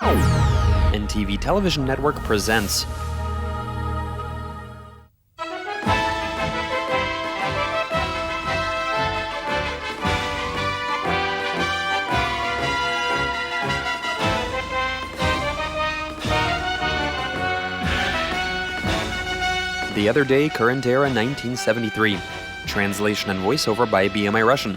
NTV Television Network presents The Other Day, Current Era, 1973. Translation and voiceover by BMI Russian.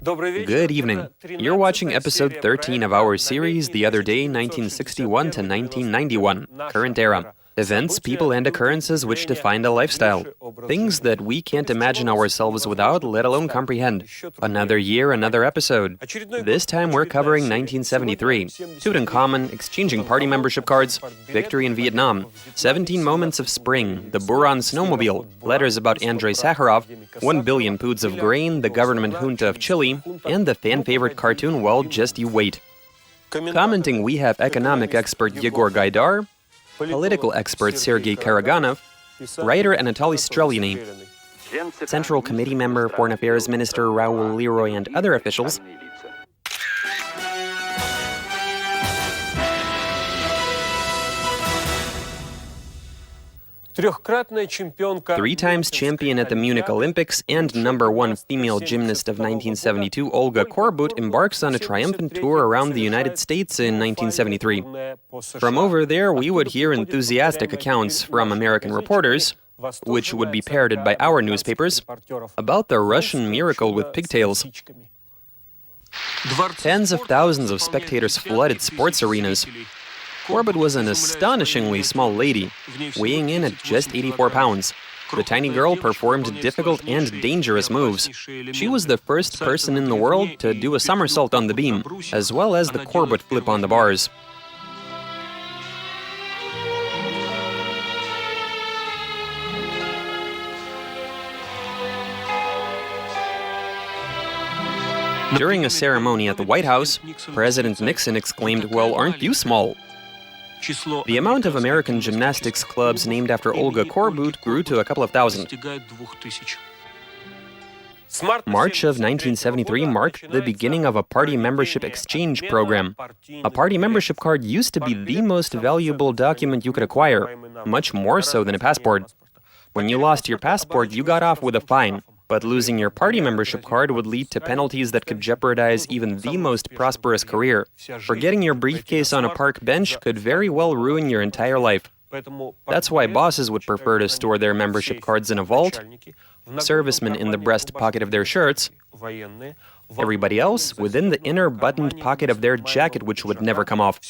Good evening. You're watching episode 13 of our series, The Other Day, 1961 to 1991, Current Era. Events, people, and occurrences which defined a lifestyle. Things that we can't imagine ourselves without, let alone comprehend. Another year, another episode. This time we're covering 1973. Tutankhamun, exchanging party membership cards, victory in Vietnam, 17 moments of spring, the Buran snowmobile, letters about Andrei Sakharov, 1 billion poods of grain, the government junta of Chile, and the fan-favorite cartoon, well, just you wait. Commenting, we have economic expert Yegor Gaidar, political expert Sergei Karaganov, writer Anatoly Strelyny, Central Committee member, Foreign Affairs Minister Raul Leroy, and other officials. Three times champion at the Munich Olympics and #1 female gymnast of 1972, Olga Korbut embarks on a triumphant tour around the United States in 1973. From over there, we would hear enthusiastic accounts from American reporters, which would be parroted by our newspapers, about the Russian miracle with pigtails. Tens of thousands of spectators flooded sports arenas. Korbut was an astonishingly small lady, weighing in at just 84 pounds. The tiny girl performed difficult and dangerous moves. She was the first person in the world to do a somersault on the beam, as well as the Korbut flip on the bars. During a ceremony at the White House, President Nixon exclaimed, "Well, aren't you small?" The amount of American gymnastics clubs named after Olga Korbut grew to a couple of thousand. March of 1973 marked the beginning of a party membership exchange program. A party membership card used to be the most valuable document you could acquire, much more so than a passport. When you lost your passport, you got off with a fine. But losing your party membership card would lead to penalties that could jeopardize even the most prosperous career. Forgetting your briefcase on a park bench could very well ruin your entire life. That's why bosses would prefer to store their membership cards in a vault, servicemen in the breast pocket of their shirts, everybody else within the inner buttoned pocket of their jacket, which would never come off.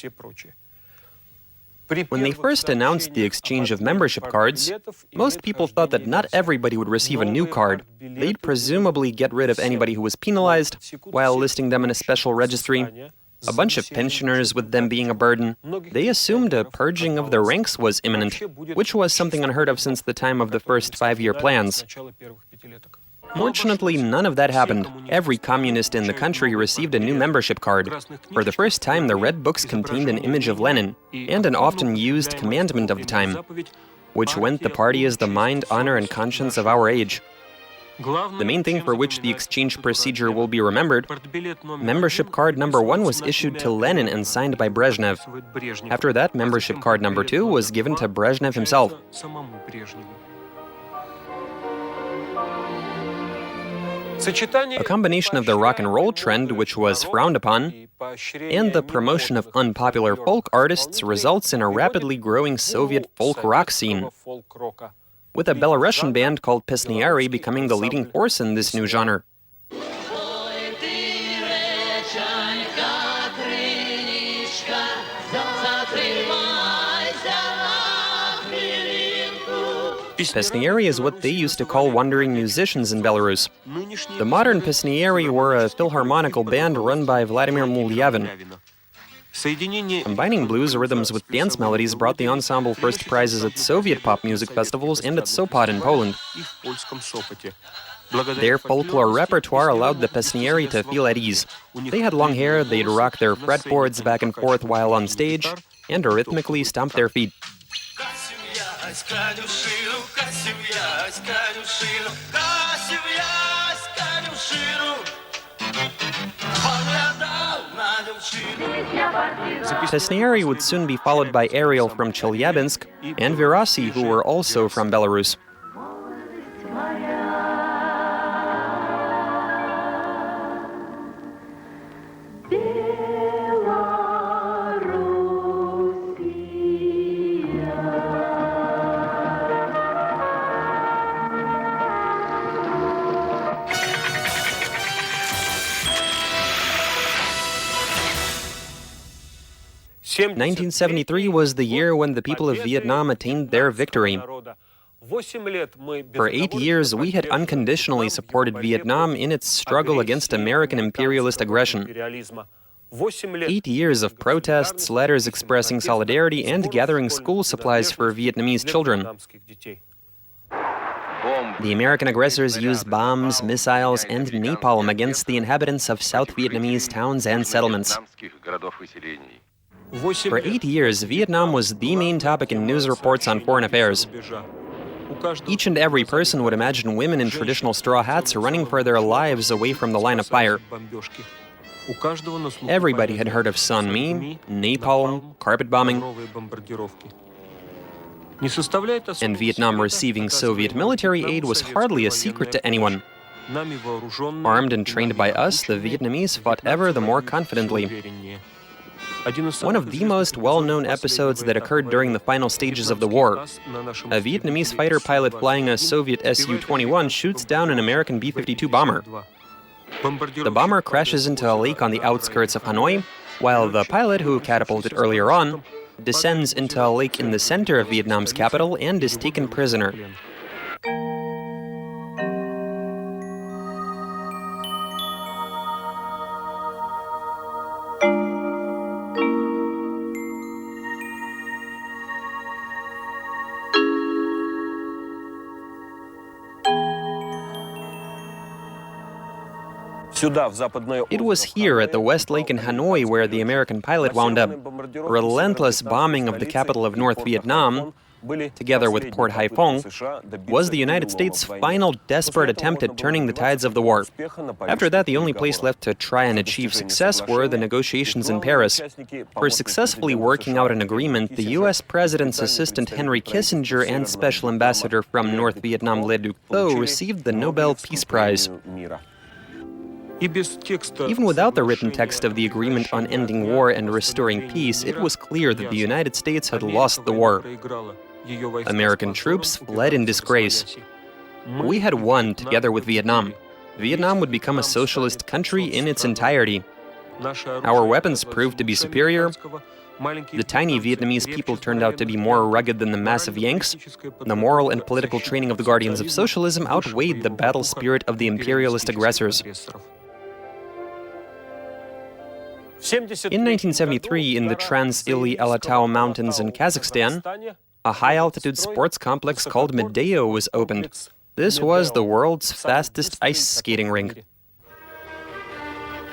When they first announced the exchange of membership cards, most people thought that not everybody would receive a new card. They'd presumably get rid of anybody who was penalized, while listing them in a special registry. A bunch of pensioners with them being a burden. They assumed a purging of the ranks was imminent, which was something unheard of since the time of the first 5-year plans. Fortunately, none of that happened. Every communist in the country received a new membership card. For the first time, the red books contained an image of Lenin, and an often used commandment of the time, which went, "The party is the mind, honor, and conscience of our age." The main thing for which the exchange procedure will be remembered, membership card #1 was issued to Lenin and signed by Brezhnev. After that, membership card #2 was given to Brezhnev himself. A combination of the rock and roll trend, which was frowned upon, and the promotion of unpopular folk artists results in a rapidly growing Soviet folk rock scene, with a Belarusian band called Pesniary becoming the leading force in this new genre. Pesniary is what they used to call wandering musicians in Belarus. The modern Pesniary were a philharmonical band run by Vladimir Mulyavin. Combining blues rhythms with dance melodies brought the ensemble first prizes at Soviet pop music festivals and at Sopot in Poland. Their folklore repertoire allowed the Pesniary to feel at ease. They had long hair, they'd rock their fretboards back and forth while on stage, and rhythmically stomp their feet. Tesniari would soon be followed by Ariel from Chelyabinsk and Virasi, who were also from Belarus. In 1973 was the year when the people of Vietnam attained their victory. For 8 years, we had unconditionally supported Vietnam in its struggle against American imperialist aggression. 8 years of protests, letters expressing solidarity, and gathering school supplies for Vietnamese children. The American aggressors used bombs, missiles, and napalm against the inhabitants of South Vietnamese towns and settlements. For 8 years, Vietnam was the main topic in news reports on foreign affairs. Each and every person would imagine women in traditional straw hats running for their lives away from the line of fire. Everybody had heard of San Mi, napalm, carpet bombing. And Vietnam receiving Soviet military aid was hardly a secret to anyone. Armed and trained by us, the Vietnamese fought ever the more confidently. One of the most well-known episodes that occurred during the final stages of the war. A Vietnamese fighter pilot flying a Soviet Su-21 shoots down an American B-52 bomber. The bomber crashes into a lake on the outskirts of Hanoi, while the pilot, who catapulted earlier on, descends into a lake in the center of Vietnam's capital and is taken prisoner. It was here at the West Lake in Hanoi where the American pilot wound up. Relentless bombing of the capital of North Vietnam, together with Port Haiphong, was the United States' final desperate attempt at turning the tides of the war. After that, the only place left to try and achieve success were the negotiations in Paris. For successfully working out an agreement, the U.S. President's assistant Henry Kissinger and Special Ambassador from North Vietnam Le Duc Tho received the Nobel Peace Prize. Even without the written text of the agreement on ending war and restoring peace, it was clear that the United States had lost the war. American troops fled in disgrace. We had won together with Vietnam. Vietnam would become a socialist country in its entirety. Our weapons proved to be superior. The tiny Vietnamese people turned out to be more rugged than the massive Yanks. The moral and political training of the guardians of socialism outweighed the battle spirit of the imperialist aggressors. In 1973, in the Trans-Ili Alatau Mountains in Kazakhstan, a high-altitude sports complex called Medeu was opened. This was the world's fastest ice skating rink.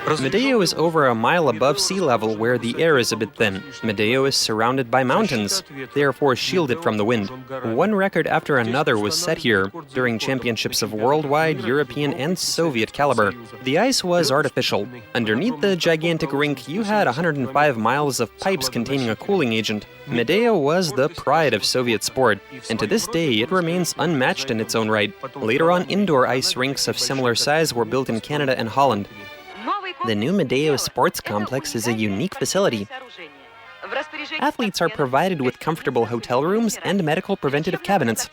Medeu is over a mile above sea level, where the air is a bit thin. Medeu is surrounded by mountains, therefore shielded from the wind. One record after another was set here during championships of worldwide, European, and Soviet caliber. The ice was artificial. Underneath the gigantic rink, you had 105 miles of pipes containing a cooling agent. Medeu was the pride of Soviet sport, and to this day it remains unmatched in its own right. Later on, indoor ice rinks of similar size were built in Canada and Holland. The new Medeu Sports Complex is a unique facility. Athletes are provided with comfortable hotel rooms and medical preventative cabinets.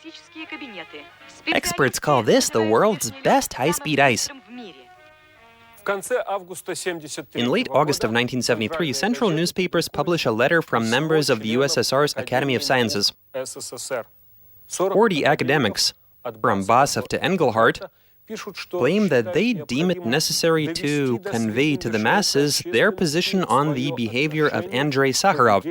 Experts call this the world's best high-speed ice. In late August of 1973, central newspapers publish a letter from members of the USSR's Academy of Sciences. 40 academics, from Basov to Engelhardt, claim that they deem it necessary to convey to the masses their position on the behavior of Andrei Sakharov.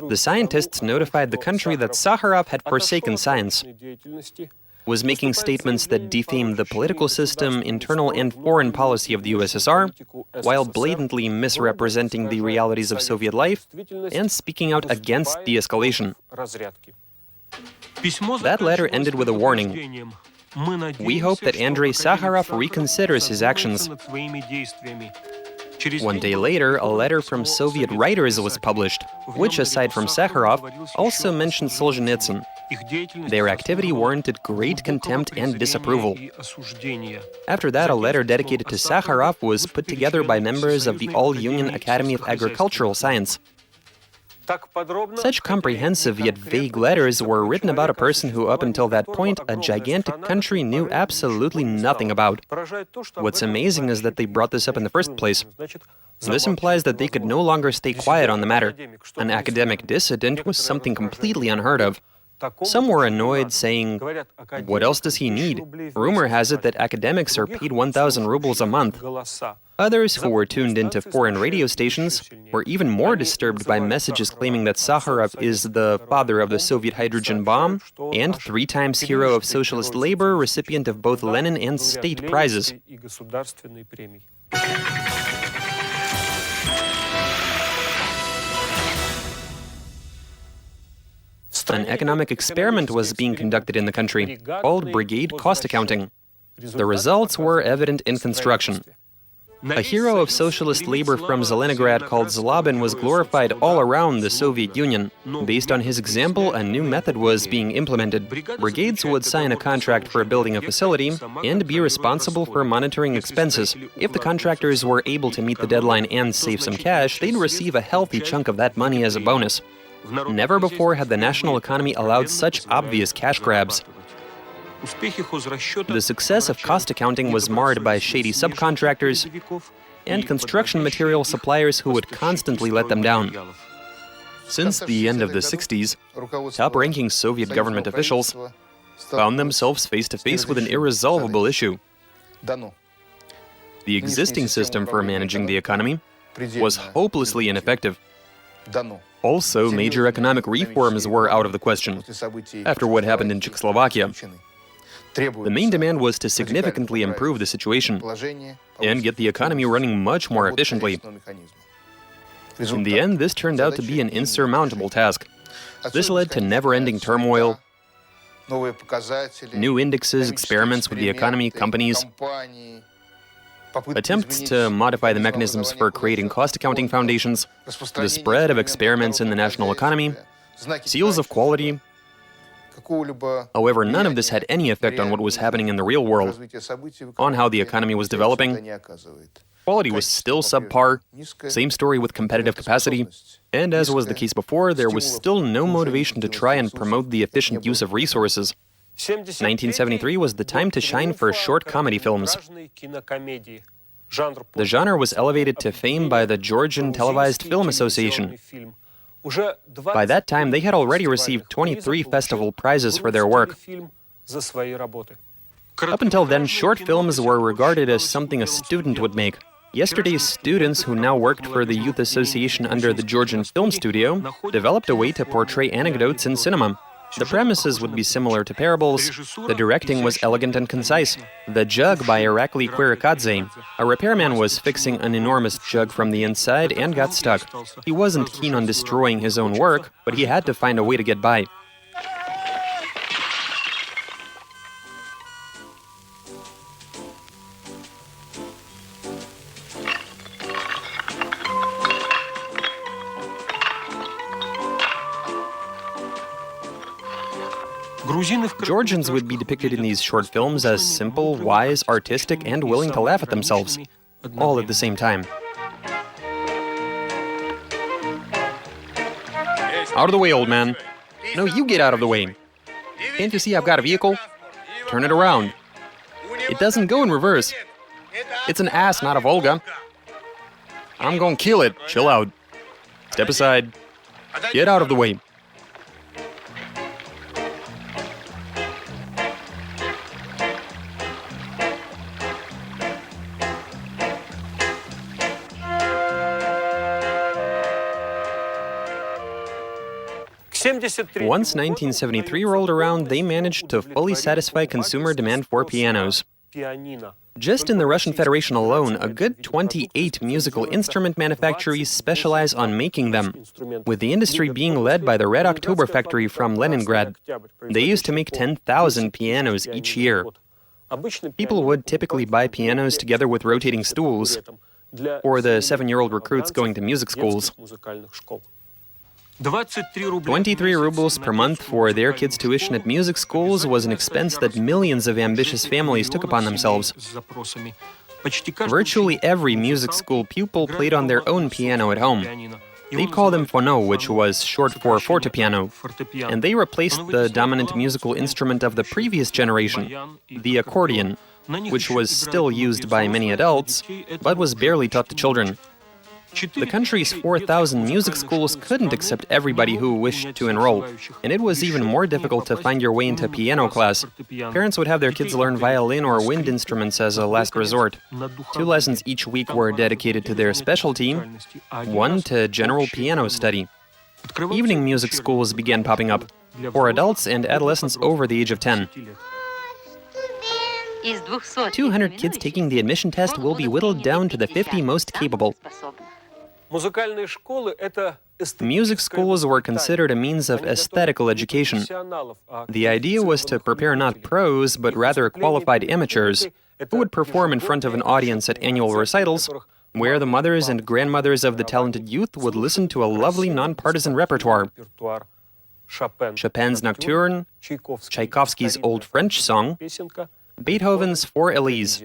The scientists notified the country that Sakharov had forsaken science, was making statements that defamed the political system, internal and foreign policy of the USSR, while blatantly misrepresenting the realities of Soviet life and speaking out against de-escalation. That letter ended with a warning. We hope that Andrei Sakharov reconsiders his actions. One day later, a letter from Soviet writers was published, which, aside from Sakharov, also mentioned Solzhenitsyn. Their activity warranted great contempt and disapproval. After that, a letter dedicated to Sakharov was put together by members of the All-Union Academy of Agricultural Science. Such comprehensive yet vague letters were written about a person who, up until that point, a gigantic country knew absolutely nothing about. What's amazing is that they brought this up in the first place. This implies that they could no longer stay quiet on the matter. An academic dissident was something completely unheard of. Some were annoyed, saying, "What else does he need? Rumor has it that academics are paid 1,000 rubles a month." Others, who were tuned into foreign radio stations, were even more disturbed by messages claiming that Sakharov is the father of the Soviet hydrogen bomb and 3 times hero of socialist labor, recipient of both Lenin and state prizes. An economic experiment was being conducted in the country, called brigade cost accounting. The results were evident in construction. A hero of socialist labor from Leningrad called Zlobin was glorified all around the Soviet Union. Based on his example, a new method was being implemented. Brigades would sign a contract for building a facility and be responsible for monitoring expenses. If the contractors were able to meet the deadline and save some cash, they'd receive a healthy chunk of that money as a bonus. Never before had the national economy allowed such obvious cash grabs. The success of cost accounting was marred by shady subcontractors and construction material suppliers who would constantly let them down. Since the end of the 60s, top-ranking Soviet government officials found themselves face-to-face with an irresolvable issue. The existing system for managing the economy was hopelessly ineffective. Also, major economic reforms were out of the question after what happened in Czechoslovakia. The main demand was to significantly improve the situation and get the economy running much more efficiently. In the end, this turned out to be an insurmountable task. This led to never-ending turmoil, new indexes, experiments with the economy, companies, attempts to modify the mechanisms for creating cost accounting foundations, the spread of experiments in the national economy, seals of quality. However, none of this had any effect on what was happening in the real world, on how the economy was developing. Quality was still subpar, same story with competitive capacity, and as was the case before, there was still no motivation to try and promote the efficient use of resources. 1973 was the time to shine for short comedy films. The genre was elevated to fame by the Georgian Televised Film Association. By that time, they had already received 23 festival prizes for their work. Up until then, short films were regarded as something a student would make. Yesterday's students, who now worked for the Youth Association under the Georgian Film Studio, developed a way to portray anecdotes in cinema. The premises would be similar to parables. The directing was elegant and concise. The Jug by Irakli Kwirakadze. A repairman was fixing an enormous jug from the inside and got stuck. He wasn't keen on destroying his own work, but he had to find a way to get by. Georgians would be depicted in these short films as simple, wise, artistic, and willing to laugh at themselves, all at the same time. Out of the way, old man. No, you get out of the way. Can't you see I've got a vehicle? Turn it around. It doesn't go in reverse. It's an ass, not a Volga. I'm gonna kill it. Chill out. Step aside. Get out of the way. Once 1973 rolled around, they managed to fully satisfy consumer demand for pianos. Just in the Russian Federation alone, a good 28 musical instrument manufacturers specialize on making them, with the industry being led by the Red October factory from Leningrad. They used to make 10,000 pianos each year. People would typically buy pianos together with rotating stools, for the 7-year-old recruits going to music schools. 23 rubles per month for their kids' tuition at music schools was an expense that millions of ambitious families took upon themselves. Virtually every music school pupil played on their own piano at home. They'd call them phono, which was short for fortepiano, and they replaced the dominant musical instrument of the previous generation, the accordion, which was still used by many adults, but was barely taught to children. The country's 4,000 music schools couldn't accept everybody who wished to enroll, and it was even more difficult to find your way into piano class. Parents would have their kids learn violin or wind instruments as a last resort. 2 lessons each week were dedicated to their specialty, 1 to general piano study. Evening music schools began popping up, for adults and adolescents over the age of 10. 200 kids taking the admission test will be whittled down to the 50 most capable. Music schools were considered a means of aesthetical education. The idea was to prepare not pros, but rather qualified amateurs, who would perform in front of an audience at annual recitals, where the mothers and grandmothers of the talented youth would listen to a lovely non-partisan repertoire. Chopin's Nocturne, Tchaikovsky's Old French Song, Beethoven's Four Elise.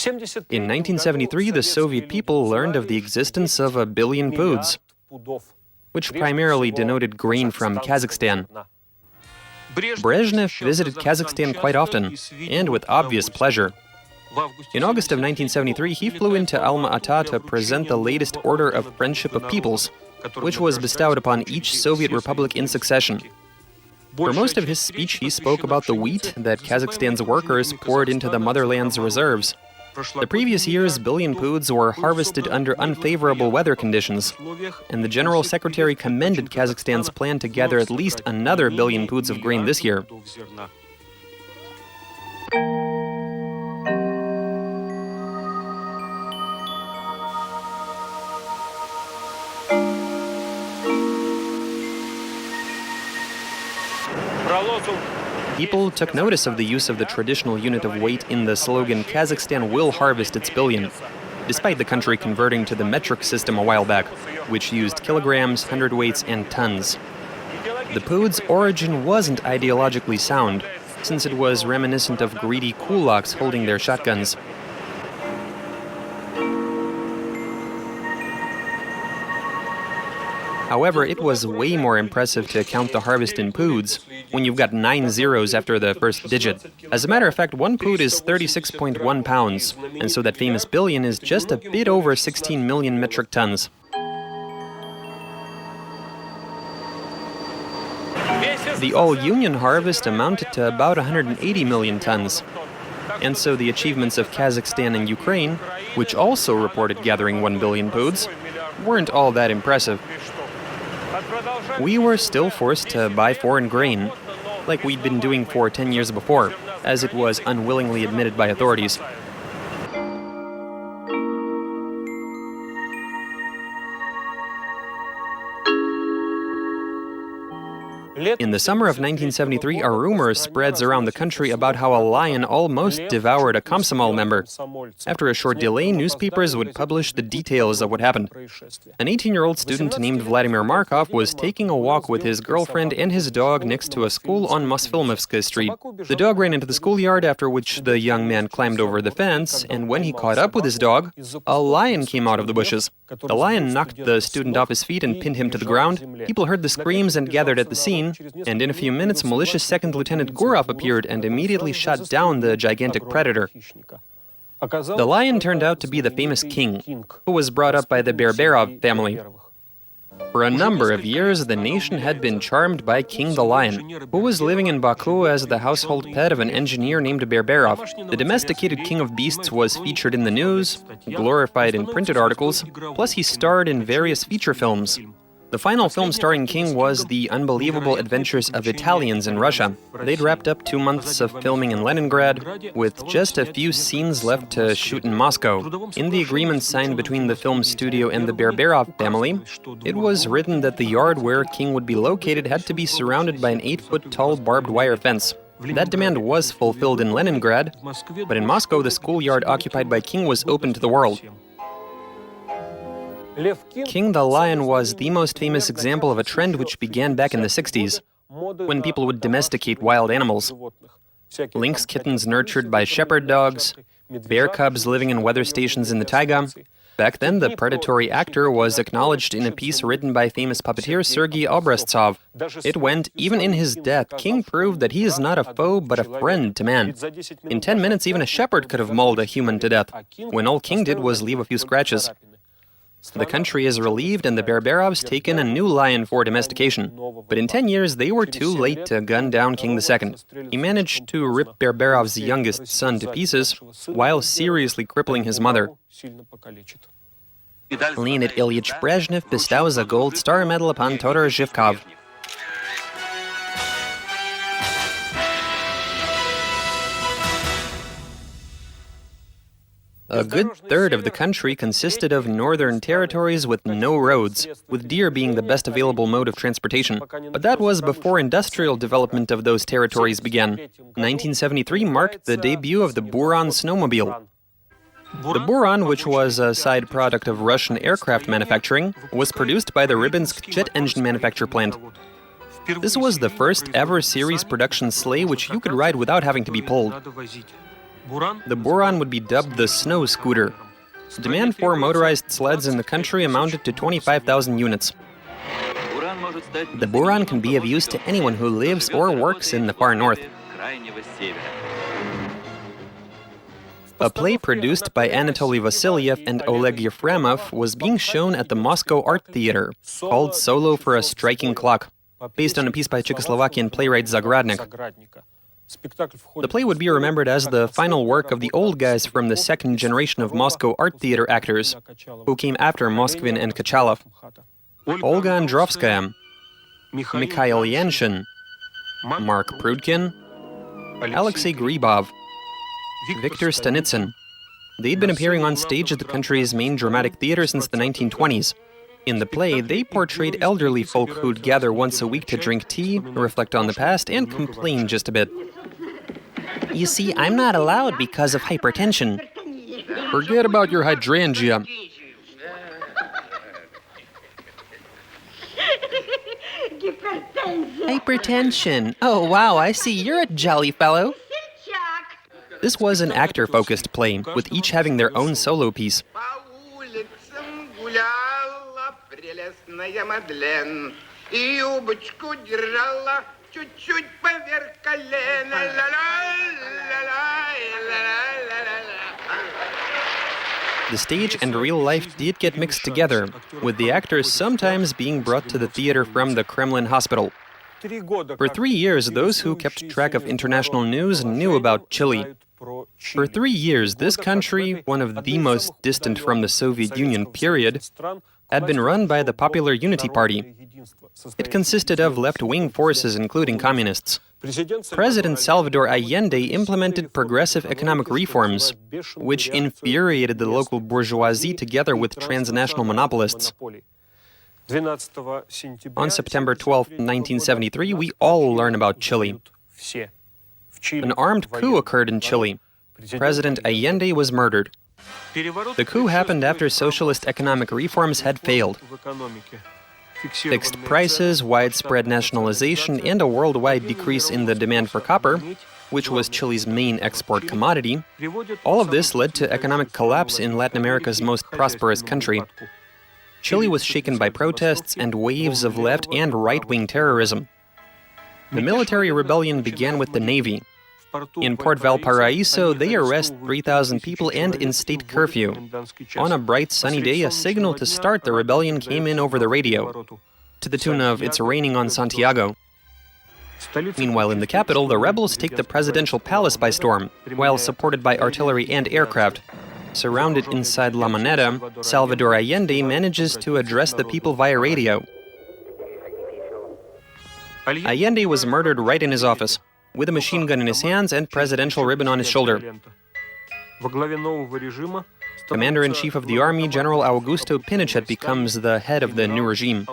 In 1973, the Soviet people learned of the existence of 1 billion poods, which primarily denoted grain from Kazakhstan. Brezhnev visited Kazakhstan quite often, and with obvious pleasure. In August of 1973, he flew into Alma-Ata to present the latest Order of Friendship of Peoples, which was bestowed upon each Soviet republic in succession. For most of his speech, he spoke about the wheat that Kazakhstan's workers poured into the motherland's reserves. The previous year's 1 billion poods were harvested under unfavorable weather conditions, and the General Secretary commended Kazakhstan's plan to gather at least another 1 billion poods of grain this year. People took notice of the use of the traditional unit of weight in the slogan "Kazakhstan will harvest its billion," despite the country converting to the metric system a while back, which used kilograms, hundredweights, and tons. The pood's origin wasn't ideologically sound, since it was reminiscent of greedy kulaks holding their shotguns. However, it was way more impressive to count the harvest in poods, when you've got 9 zeros after the first digit. As a matter of fact, 1 pood is 36.1 pounds, and so that famous billion is just a bit over 16 million metric tons. The all-Union harvest amounted to about 180 million tons, and so the achievements of Kazakhstan and Ukraine, which also reported gathering 1 billion poods, weren't all that impressive. We were still forced to buy foreign grain, like we'd been doing for 10 years before, as it was unwillingly admitted by authorities. In the summer of 1973, a rumor spreads around the country about how a lion almost devoured a Komsomol member. After a short delay, newspapers would publish the details of what happened. An 18-year-old student named Vladimir Markov was taking a walk with his girlfriend and his dog next to a school on Mosfilmovskaya Street. The dog ran into the schoolyard, after which the young man climbed over the fence, and when he caught up with his dog, a lion came out of the bushes. The lion knocked the student off his feet and pinned him to the ground. People heard the screams and gathered at the scene, and in a few minutes, malicious Second Lieutenant Gurov appeared and immediately shot down the gigantic predator. The lion turned out to be the famous king, who was brought up by the Berberov family. For a number of years, the nation had been charmed by King the Lion, who was living in Baku as the household pet of an engineer named Berberov. The domesticated king of beasts was featured in the news, glorified in printed articles, plus he starred in various feature films. The final film starring King was The Unbelievable Adventures of Italians in Russia. They'd wrapped up 2 months of filming in Leningrad, with just a few scenes left to shoot in Moscow. In the agreement signed between the film studio and the Berberov family, it was written that the yard where King would be located had to be surrounded by an 8-foot-tall barbed wire fence. That demand was fulfilled in Leningrad, but in Moscow the schoolyard occupied by King was open to the world. King the Lion was the most famous example of a trend which began back in the 60s, when people would domesticate wild animals. Lynx kittens nurtured by shepherd dogs, bear cubs living in weather stations in the taiga. Back then, the predatory actor was acknowledged in a piece written by famous puppeteer Sergei Obraztsov. It went, even in his death, King proved that he is not a foe but a friend to man. In 10 minutes, even a shepherd could have mauled a human to death, when all King did was leave a few scratches. The country is relieved and the Berberovs take in a new lion for domestication. But in 10 years, they were too late to gun down King II. He managed to rip Berberov's youngest son to pieces, while seriously crippling his mother. Leonid Ilyich Brezhnev bestows a gold star medal upon Todor Zhivkov. A good third of the country consisted of northern territories with no roads, with deer being the best available mode of transportation. But that was before industrial development of those territories began. 1973 marked the debut of the Buran snowmobile. The Buran, which was a side product of Russian aircraft manufacturing, was produced by the Rybinsk jet engine manufacture plant. This was the first ever series production sleigh which you could ride without having to be pulled. The Buran would be dubbed the snow scooter. Demand for motorized sleds in the country amounted to 25,000 units. The Buran can be of use to anyone who lives or works in the far north. A play produced by Anatoly Vasiliev and Oleg Yefremov was being shown at the Moscow Art Theater, called Solo for a Striking Clock, based on a piece by Czechoslovakian playwright Zagradnik. The play would be remembered as the final work of the old guys from the second generation of Moscow Art Theater actors, who came after Moskvin and Kachalov. Olga Androvskaya, Mikhail Yanshin, Mark Prudkin, Alexei Gribov, Viktor Stanitsyn. They'd been appearing on stage at the country's main dramatic theater since the 1920s. In the play, they portrayed elderly folk who'd gather once a week to drink tea, reflect on the past, and complain just a bit. You see, I'm not allowed because of hypertension. Forget about your hydrangea. Hypertension. Oh, wow, I see you're a jolly fellow. This was an actor-focused play, with each having their own solo piece. The stage and real life did get mixed together, with the actors sometimes being brought to the theater from the Kremlin hospital. For 3 years, those who kept track of international news knew about Chile. For 3 years, this country, one of the most distant from the Soviet Union period, had been run by the Popular Unity Party. It consisted of left-wing forces, including communists. President Salvador Allende implemented progressive economic reforms, which infuriated the local bourgeoisie together with transnational monopolists. On September 12, 1973, we all learn about Chile. An armed coup occurred in Chile. President Allende was murdered. The coup happened after socialist economic reforms had failed. Fixed prices, widespread nationalization, and a worldwide decrease in the demand for copper, which was Chile's main export commodity, all of this led to economic collapse in Latin America's most prosperous country. Chile was shaken by protests and waves of left and right-wing terrorism. The military rebellion began with the Navy. In Port Valparaiso, they arrest 3,000 people and instate curfew. On a bright sunny day, a signal to start the rebellion came in over the radio, to the tune of "It's raining on Santiago." Meanwhile, in the capital, the rebels take the presidential palace by storm, while supported by artillery and aircraft. Surrounded inside La Moneda, Salvador Allende manages to address the people via radio. Allende was murdered right in his office, with a machine gun in his hands and presidential ribbon on his shoulder. Commander-in-chief of the army, General Augusto Pinochet, becomes the head of the new regime.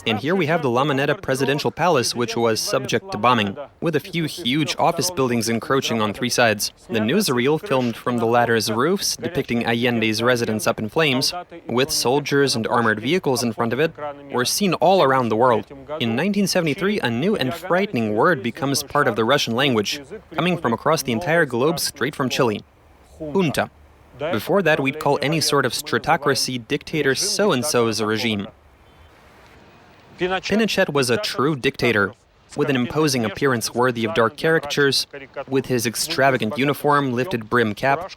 And here we have the La Moneda presidential palace, which was subject to bombing, with a few huge office buildings encroaching on three sides. The newsreel, filmed from the latter's roofs, depicting Allende's residence up in flames, with soldiers and armored vehicles in front of it, were seen all around the world. In 1973, a new and frightening word becomes part of the Russian language, coming from across the entire globe straight from Chile: junta. Before that, we'd call any sort of stratocracy dictator so-and-so's a regime. Pinochet was a true dictator, with an imposing appearance worthy of dark caricatures, with his extravagant uniform, lifted brim cap,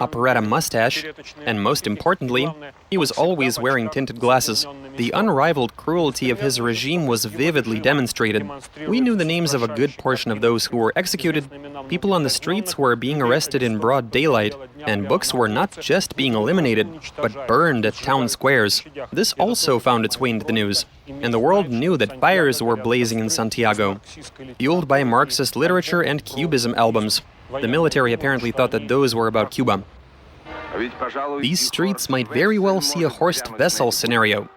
operetta mustache, and most importantly, he was always wearing tinted glasses. The unrivaled cruelty of his regime was vividly demonstrated. We knew the names of a good portion of those who were executed. People on the streets were being arrested in broad daylight, and books were not just being eliminated, but burned at town squares. This also found its way into the news, and the world knew that fires were blazing in Santiago, fueled by Marxist literature and Cubism albums. The military apparently thought that those were about Cuba. These streets might very well see a Horst Wessel scenario.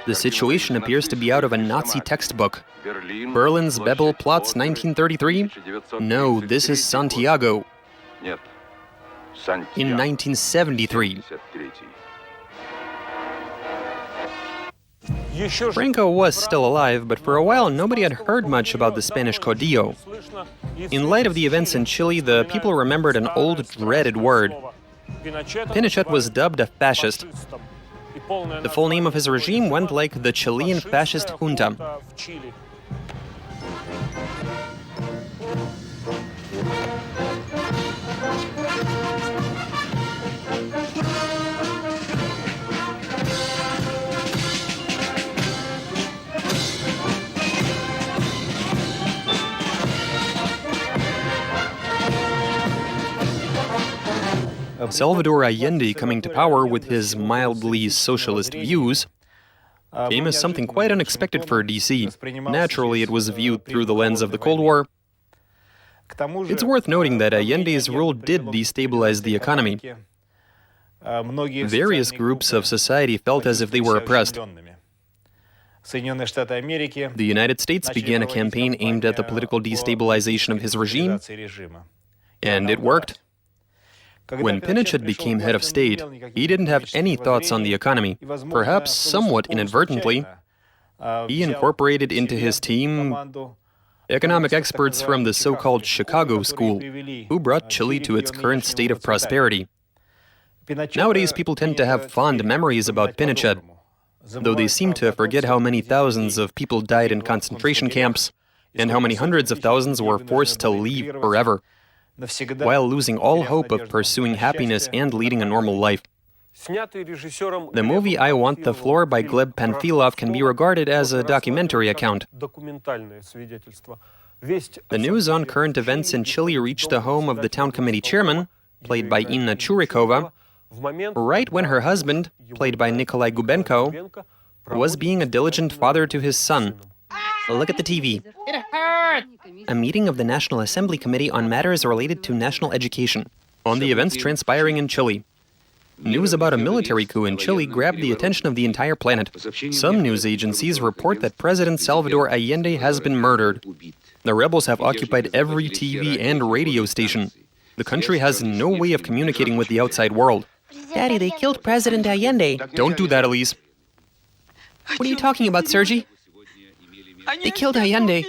The situation appears to be out of a Nazi textbook. Berlin's Bebel plots 1933? No, this is Santiago. In 1973. Franco was still alive, but for a while nobody had heard much about the Spanish caudillo. In light of the events in Chile, the people remembered an old, dreaded word. Pinochet was dubbed a fascist. The full name of his regime went like the Chilean Fascist Junta. Salvador Allende, coming to power with his mildly socialist views, came as something quite unexpected for DC. Naturally, it was viewed through the lens of the Cold War. It's worth noting that Allende's rule did destabilize the economy. Various groups of society felt as if they were oppressed. The United States began a campaign aimed at the political destabilization of his regime, and it worked. When Pinochet became head of state, he didn't have any thoughts on the economy. Perhaps somewhat inadvertently, he incorporated into his team economic experts from the so-called Chicago School, who brought Chile to its current state of prosperity. Nowadays, people tend to have fond memories about Pinochet, though they seem to forget how many thousands of people died in concentration camps, and how many hundreds of thousands were forced to leave forever, while losing all hope of pursuing happiness and leading a normal life. The movie I Want the Floor by Gleb Panfilov can be regarded as a documentary account. The news on current events in Chile reached the home of the town committee chairman, played by Inna Churikova, right when her husband, played by Nikolai Gubenko, was being a diligent father to his son. Look at the TV. It hurts! A meeting of the National Assembly Committee on matters related to national education, on the events transpiring in Chile. News about a military coup in Chile grabbed the attention of the entire planet. Some news agencies report that President Salvador Allende has been murdered. The rebels have occupied every TV and radio station. The country has no way of communicating with the outside world. Daddy, they killed President Allende. Don't do that, Elise. What are you talking about, Sergey? They killed Allende.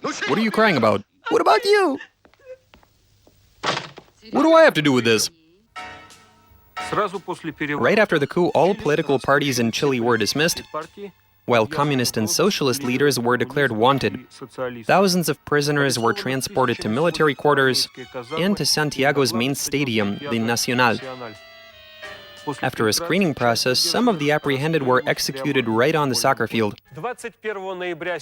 What are you crying about? What about you? What do I have to do with this? Right after the coup, all political parties in Chile were dismissed, while communist and socialist leaders were declared wanted. Thousands of prisoners were transported to military quarters and to Santiago's main stadium, the Nacional. After a screening process, some of the apprehended were executed right on the soccer field.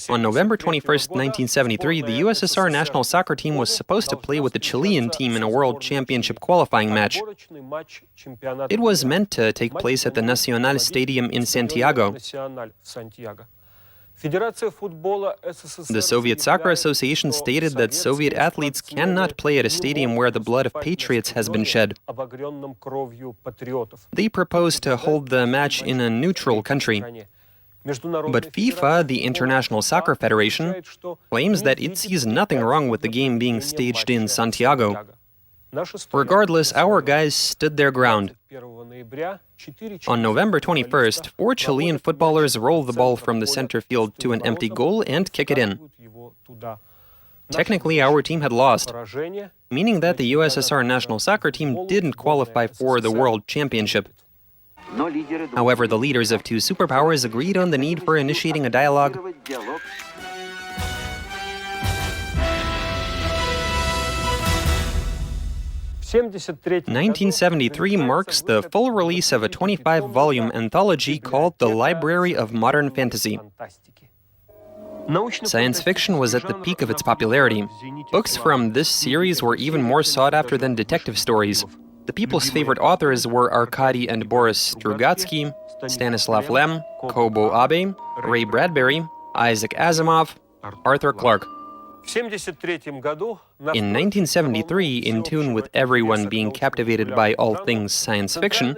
On November 21, 1973, the USSR national soccer team was supposed to play with the Chilean team in a World Championship qualifying match. It was meant to take place at the Nacional Stadium in Santiago. The Soviet Soccer Association stated that Soviet athletes cannot play at a stadium where the blood of patriots has been shed. They proposed to hold the match in a neutral country. But FIFA, the International Soccer Federation, claims that it sees nothing wrong with the game being staged in Santiago. Regardless, our guys stood their ground. On November 21st, 4 Chilean footballers rolled the ball from the center field to an empty goal and kick it in. Technically, our team had lost, meaning that the USSR national soccer team didn't qualify for the World Championship. However, the leaders of two superpowers agreed on the need for initiating a dialogue. 1973 marks the full release of a 25-volume anthology called The Library of Modern Fantasy. Science fiction was at the peak of its popularity. Books from this series were even more sought after than detective stories. The people's favorite authors were Arkady and Boris Strugatsky, Stanislav Lem, Kobo Abe, Ray Bradbury, Isaac Asimov, Arthur Clarke. In 1973, in tune with everyone being captivated by all things science fiction,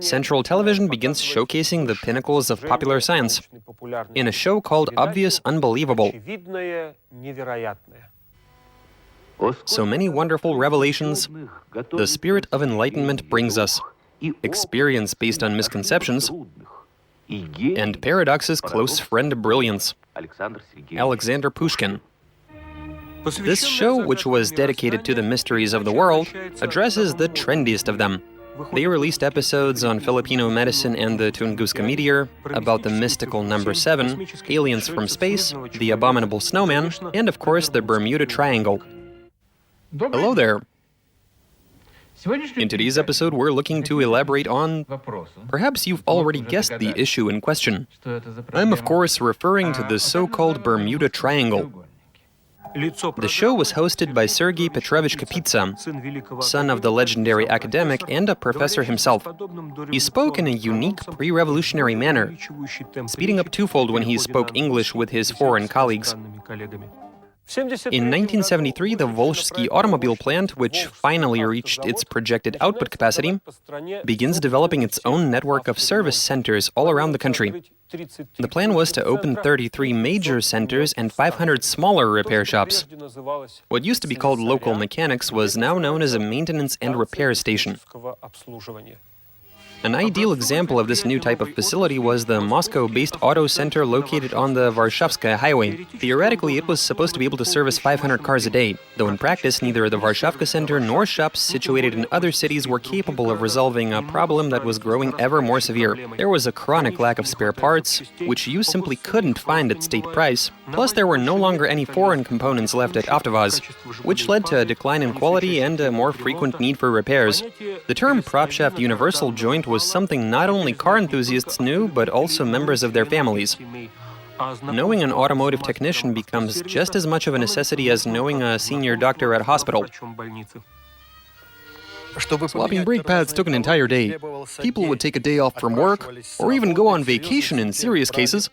Central Television begins showcasing the pinnacles of popular science in a show called Obvious Unbelievable. So many wonderful revelations the spirit of enlightenment brings us, experience based on misconceptions, and paradox's close friend brilliance, Alexander Pushkin. This show, which was dedicated to the mysteries of the world, addresses the trendiest of them. They released episodes on Filipino medicine and the Tunguska meteor, about the mystical number 7, aliens from space, the abominable snowman, and of course the Bermuda Triangle. Hello there. In today's episode, we're looking to elaborate on... Perhaps you've already guessed the issue in question. I'm of course referring to the so-called Bermuda Triangle. The show was hosted by Sergei Petrovich Kapitsa, son of the legendary academic and a professor himself. He spoke in a unique pre-revolutionary manner, speeding up twofold when he spoke English with his foreign colleagues. In 1973, the Volzhsky automobile plant, which finally reached its projected output capacity, begins developing its own network of service centers all around the country. The plan was to open 33 major centers and 500 smaller repair shops. What used to be called local mechanics was now known as a maintenance and repair station. An ideal example of this new type of facility was the Moscow-based auto center located on the Varshavskaya highway. Theoretically, it was supposed to be able to service 500 cars a day, though in practice, neither the Varshavka center nor shops situated in other cities were capable of resolving a problem that was growing ever more severe. There was a chronic lack of spare parts, which you simply couldn't find at state price. Plus, there were no longer any foreign components left at Avtovaz, which led to a decline in quality and a more frequent need for repairs. The term propshaft universal joint was something not only car enthusiasts knew, but also members of their families. Knowing an automotive technician becomes just as much of a necessity as knowing a senior doctor at a hospital. Swapping brake pads took an entire day. People would take a day off from work, or even go on vacation in serious cases.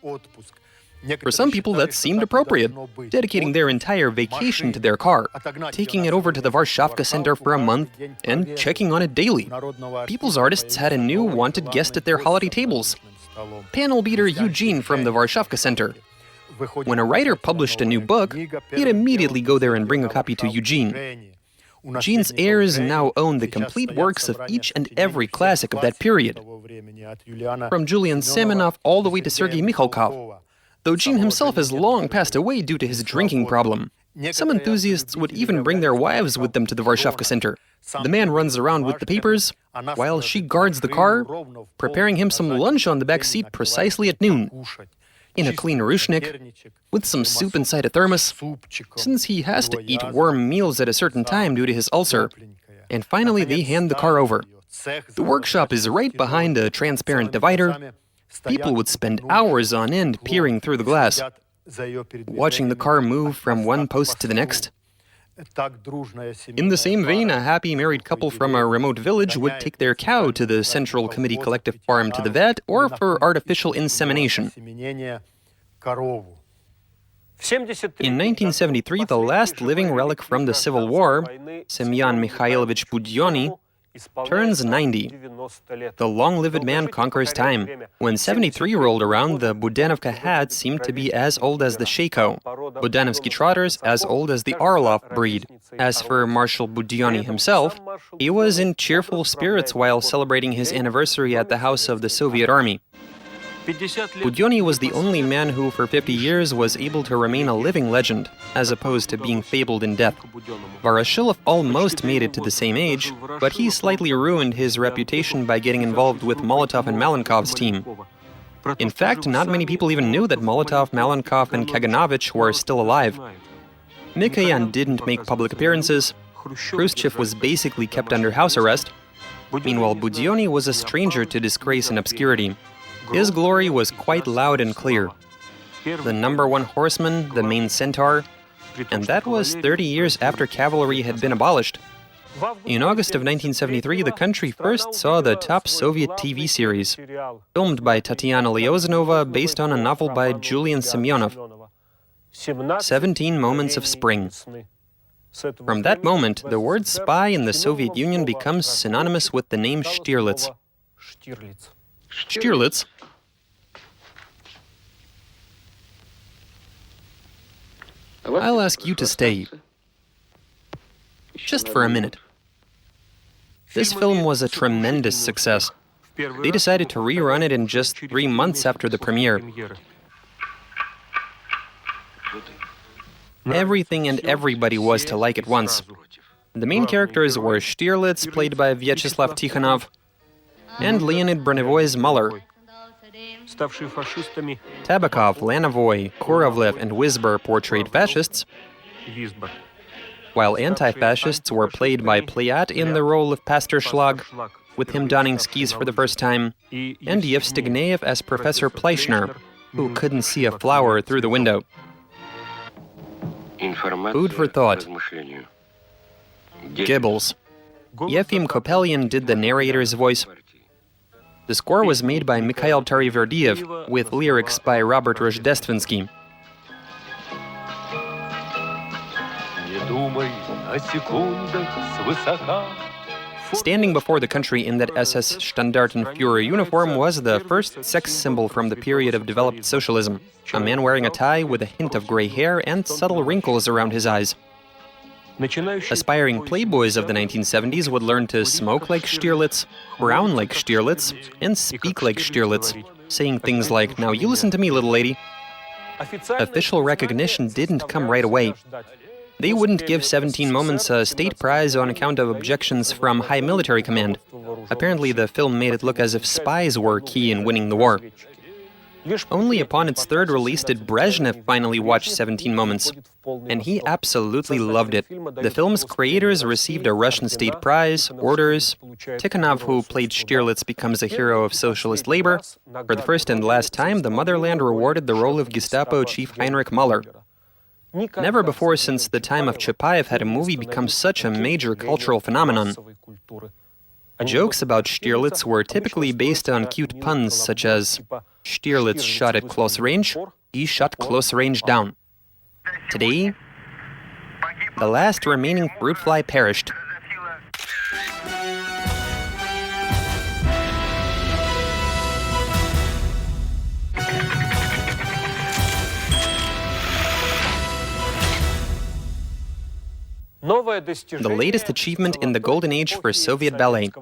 For some people, that seemed appropriate, dedicating their entire vacation to their car, taking it over to the Varshavka Center for a month, and checking on it daily. People's artists had a new wanted guest at their holiday tables, panel beater Eugene from the Varshavka Center. When a writer published a new book, he'd immediately go there and bring a copy to Eugene. Eugene's heirs now own the complete works of each and every classic of that period, from Julian Semenov all the way to Sergei Mikhalkov. Though Eugene himself has long passed away due to his drinking problem. Some enthusiasts would even bring their wives with them to the Varshavka Center. The man runs around with the papers, while she guards the car, preparing him some lunch on the back seat precisely at noon, in a clean ruchnik, with some soup inside a thermos, since he has to eat warm meals at a certain time due to his ulcer. And finally, they hand the car over. The workshop is right behind a transparent divider. People would spend hours on end peering through the glass, watching the car move from one post to the next. In the same vein, a happy married couple from a remote village would take their cow to the Central Committee Collective Farm to the vet or for artificial insemination. In 1973, the last living relic from the Civil War, Semyon Mikhailovich Budyonny, turns 90. The long-lived man conquers time. When 73 rolled around, the Budanovka hat seemed to be as old as the Sheiko, Budanovsky trotters as old as the Orlov breed. As for Marshal Budyonny himself, he was in cheerful spirits while celebrating his anniversary at the house of the Soviet Army. Budyonny was the only man who, for 50 years, was able to remain a living legend, as opposed to being fabled in death. Voroshilov almost made it to the same age, but he slightly ruined his reputation by getting involved with Molotov and Malenkov's team. In fact, not many people even knew that Molotov, Malenkov, and Kaganovich were still alive. Mikoyan didn't make public appearances. Khrushchev was basically kept under house arrest. Meanwhile, Budyonny was a stranger to disgrace and obscurity. His glory was quite loud and clear. The number one horseman, the main centaur, and that was 30 years after cavalry had been abolished. In August of 1973, the country first saw the top Soviet TV series, filmed by Tatiana Lyoznova, based on a novel by Julian Semyonov, 17 Moments of Spring. From that moment, the word spy in the Soviet Union becomes synonymous with the name Stirlitz. Stirlitz? I'll ask you to stay. Just for a minute. This film was a tremendous success. They decided to rerun it in just 3 months after the premiere. Everything and everybody was to like it once. The main characters were Stirlitz, played by Vyacheslav Tikhonov, and Leonid Parfenov's Muller. Tabakov, Lanovoy, Korovlev, and Wisber portrayed fascists, while anti-fascists were played by Playat in the role of Pastor Schlag, with him donning skis for the first time, and Yevstigneyev as Professor Pleischner, who couldn't see a flower through the window. Food for thought. Goebbels. Yefim Kopelyan did the narrator's voice. The score was made by Mikhail Tariverdiev, with lyrics by Robert Rozhdestvinsky. Standing before the country in that SS Standartenführer uniform was the first sex symbol from the period of developed socialism, a man wearing a tie with a hint of gray hair and subtle wrinkles around his eyes. Aspiring playboys of the 1970s would learn to smoke like Stirlitz, brown like Stirlitz, and speak like Stirlitz, saying things like, "Now you listen to me, little lady." Official recognition didn't come right away. They wouldn't give 17 Moments a state prize on account of objections from high military command. Apparently, the film made it look as if spies were key in winning the war. Only upon its third release did Brezhnev finally watch 17 Moments, and he absolutely loved it. The film's creators received a Russian state prize, orders. Tikhonov, who played Stirlitz, becomes a hero of socialist labor. For the first and last time, the motherland rewarded the role of Gestapo chief Heinrich Müller. Never before since the time of Chapayev had a movie become such a major cultural phenomenon. Jokes about Stirlitz were typically based on cute puns such as, "Stirlitz shot at close range, he shot close range down." Today, the last remaining fruit fly perished. The latest achievement in the golden age for Soviet ballet.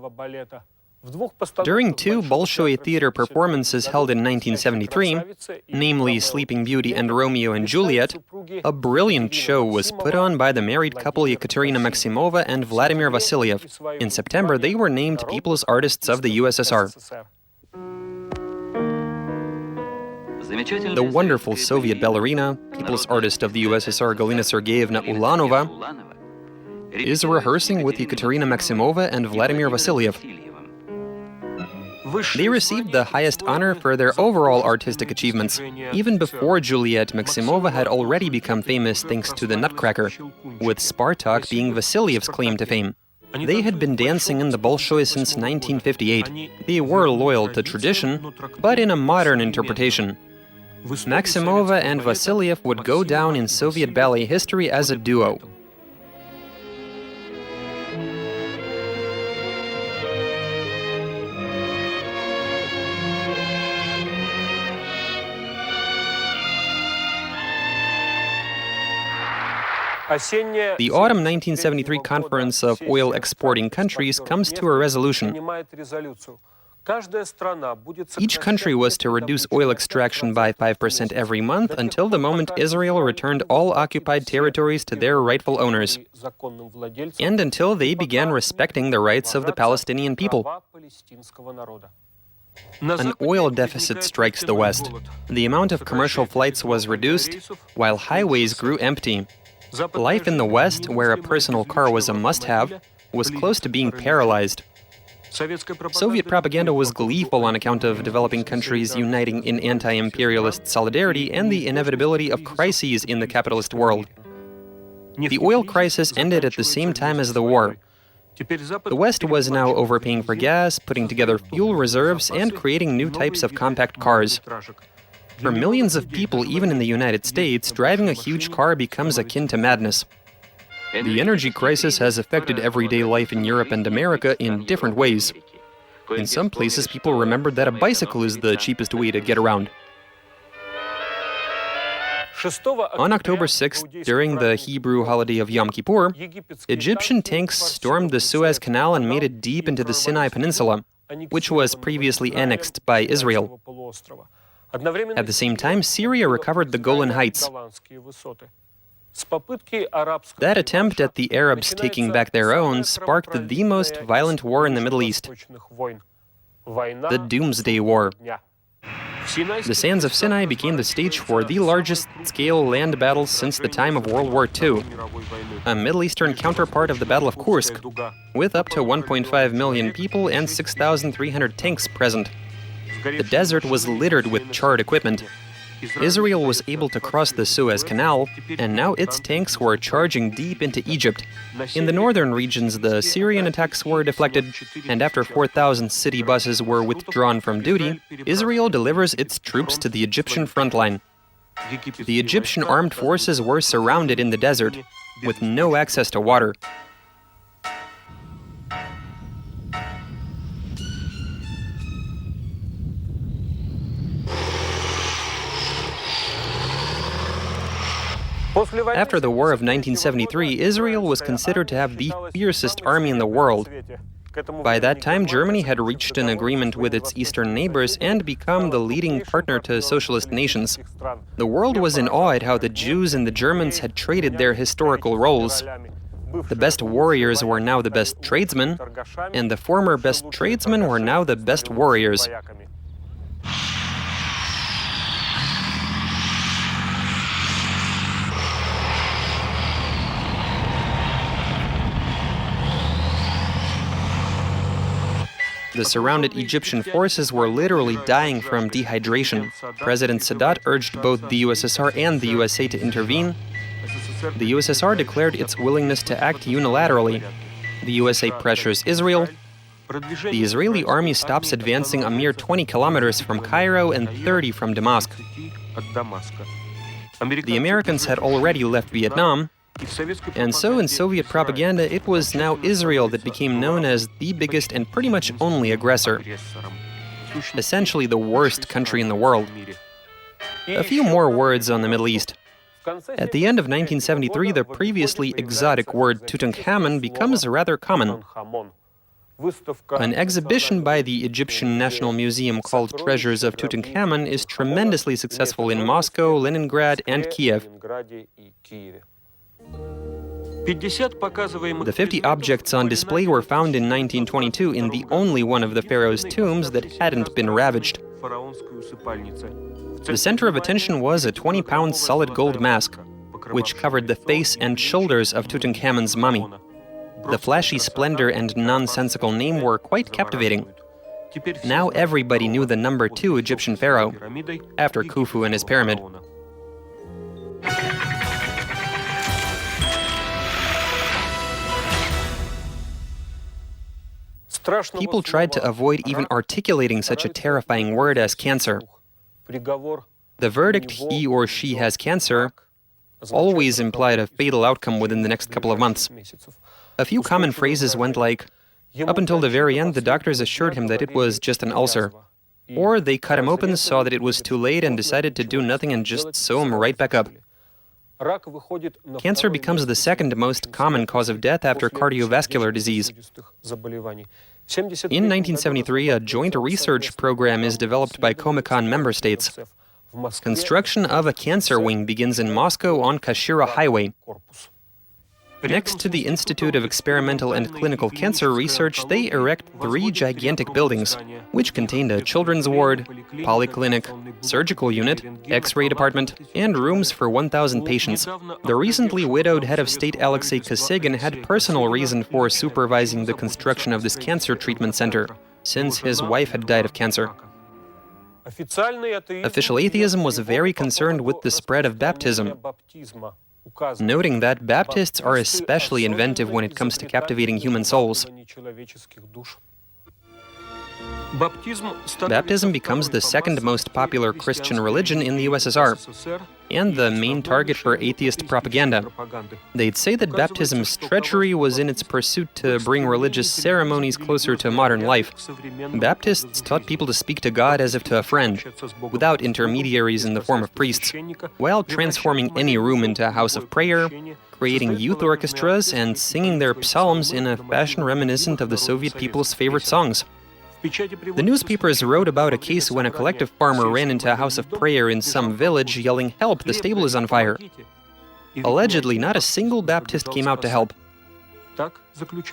During 2 Bolshoi theater performances held in 1973, namely Sleeping Beauty and Romeo and Juliet, a brilliant show was put on by the married couple Ekaterina Maksimova and Vladimir Vasiliev. In September, they were named People's Artists of the USSR. The wonderful Soviet ballerina, People's Artist of the USSR Galina Sergeyevna Ulanova, is rehearsing with Ekaterina Maksimova and Vladimir Vasiliev. They received the highest honor for their overall artistic achievements. Even before Juliet, Maksimova had already become famous thanks to the Nutcracker, with Spartak being Vasiliev's claim to fame. They had been dancing in the Bolshoi since 1958. They were loyal to tradition, but in a modern interpretation. Maksimova and Vasiliev would go down in Soviet ballet history as a duo. The autumn 1973 Conference of Oil Exporting Countries comes to a resolution. Each country was to reduce oil extraction by 5% every month until the moment Israel returned all occupied territories to their rightful owners, and until they began respecting the rights of the Palestinian people. An oil deficit strikes the West. The amount of commercial flights was reduced, while highways grew empty. Life in the West, where a personal car was a must-have, was close to being paralyzed. Soviet propaganda was gleeful on account of developing countries uniting in anti-imperialist solidarity and the inevitability of crises in the capitalist world. The oil crisis ended at the same time as the war. The West was now overpaying for gas, putting together fuel reserves, and creating new types of compact cars. For millions of people, even in the United States, driving a huge car becomes akin to madness. The energy crisis has affected everyday life in Europe and America in different ways. In some places, people remembered that a bicycle is the cheapest way to get around. On October 6th, during the Hebrew holiday of Yom Kippur, Egyptian tanks stormed the Suez Canal and made it deep into the Sinai Peninsula, which was previously annexed by Israel. At the same time, Syria recovered the Golan Heights. That attempt at the Arabs taking back their own sparked the most violent war in the Middle East, the Doomsday War. The sands of Sinai became the stage for the largest-scale land battles since the time of World War II, a Middle Eastern counterpart of the Battle of Kursk, with up to 1.5 million people and 6,300 tanks present. The desert was littered with charred equipment. Israel was able to cross the Suez Canal, and now its tanks were charging deep into Egypt. In the northern regions, the Syrian attacks were deflected, and after 4,000 city buses were withdrawn from duty, Israel delivers its troops to the Egyptian front line. The Egyptian armed forces were surrounded in the desert, with no access to water. After the War of 1973, Israel was considered to have the fiercest army in the world. By that time, Germany had reached an agreement with its eastern neighbors and become the leading partner to socialist nations. The world was in awe at how the Jews and the Germans had traded their historical roles. The best warriors were now the best tradesmen, and the former best tradesmen were now the best warriors. The surrounded Egyptian forces were literally dying from dehydration. President Sadat urged both the USSR and the USA to intervene. The USSR declared its willingness to act unilaterally. The USA pressures Israel. The Israeli army stops advancing a mere 20 kilometers from Cairo and 30 from Damascus. The Americans had already left Vietnam, and so in Soviet propaganda, it was now Israel that became known as the biggest and pretty much only aggressor. Essentially the worst country in the world. A few more words on the Middle East. At the end of 1973, the previously exotic word Tutankhamun becomes rather common. An exhibition by the Egyptian National Museum called Treasures of Tutankhamun is tremendously successful in Moscow, Leningrad, and Kiev. The 50 objects on display were found in 1922 in the only one of the pharaoh's tombs that hadn't been ravaged. The center of attention was a 20-pound solid gold mask, which covered the face and shoulders of Tutankhamun's mummy. The flashy splendor and nonsensical name were quite captivating. Now everybody knew the number 2 Egyptian pharaoh, after Khufu and his pyramid. People tried to avoid even articulating such a terrifying word as cancer. The verdict, he or she has cancer, always implied a fatal outcome within the next couple of months. A few common phrases went like, up until the very end, the doctors assured him that it was just an ulcer. Or they cut him open, saw that it was too late, and decided to do nothing and just sew him right back up. Cancer becomes the second most common cause of death after cardiovascular disease. In 1973, a joint research program is developed by Comecon member states. Construction of a cancer wing begins in Moscow on Kashira Highway. Next to the Institute of Experimental and Clinical Cancer Research, they erect 3 gigantic buildings, which contained a children's ward, polyclinic, surgical unit, X-ray department, and rooms for 1,000 patients. The recently widowed head of state Alexei Kosygin had personal reason for supervising the construction of this cancer treatment center, since his wife had died of cancer. Official atheism was very concerned with the spread of baptism, noting that Baptists are especially inventive when it comes to captivating human souls. Baptism becomes the second most popular Christian religion in the USSR, and the main target for atheist propaganda. They'd say that baptism's treachery was in its pursuit to bring religious ceremonies closer to modern life. Baptists taught people to speak to God as if to a friend, without intermediaries in the form of priests, while transforming any room into a house of prayer, creating youth orchestras, and singing their psalms in a fashion reminiscent of the Soviet people's favorite songs. The newspapers wrote about a case when a collective farmer ran into a house of prayer in some village yelling, "Help, the stable is on fire." Allegedly, not a single Baptist came out to help.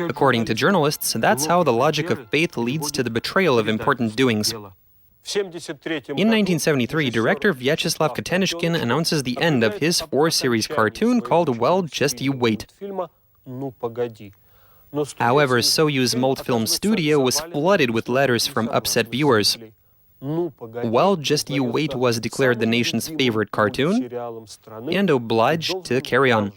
According to journalists, that's how the logic of faith leads to the betrayal of important doings. In 1973, director Vyacheslav Katenishkin announces the end of his 4-series cartoon called Well, Just You Wait. However, Soyuz Multfilm Studio was flooded with letters from upset viewers. Well, Just You Wait was declared the nation's favorite cartoon and obliged to carry on.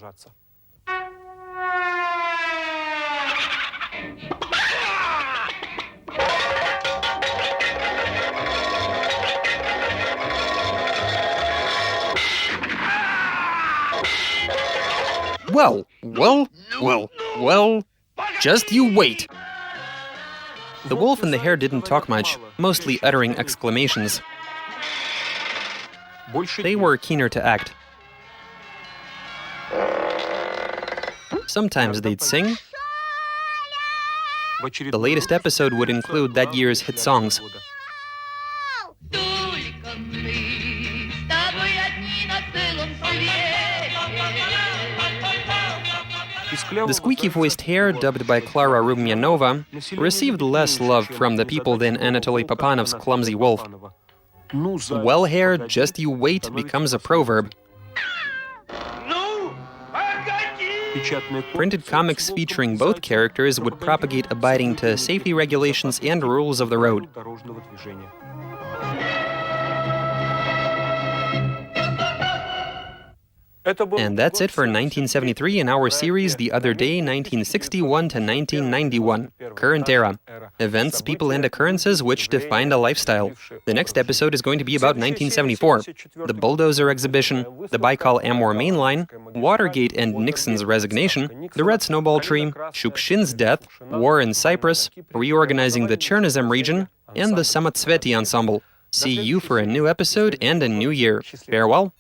Well, just you wait! The wolf and the hare didn't talk much, mostly uttering exclamations. They were keener to act. Sometimes they'd sing. The latest episode would include that year's hit songs. The squeaky-voiced hare, dubbed by Klara Rumyanova, received less love from the people than Anatoly Papanov's clumsy wolf. Well, hare, just you wait becomes a proverb. Printed comics featuring both characters would propagate abiding to safety regulations and rules of the road. And that's it for 1973 in our series The Other Day, 1961 to 1991, Current Era. Events, people, and occurrences which defined a lifestyle. The next episode is going to be about 1974, the bulldozer exhibition, the Baikal-Amur main line, Watergate and Nixon's resignation, the red snowball tree, Shukshin's death, war in Cyprus, reorganizing the Chernozem region, and the Samotsveti ensemble. See you for a new episode and a new year. Farewell.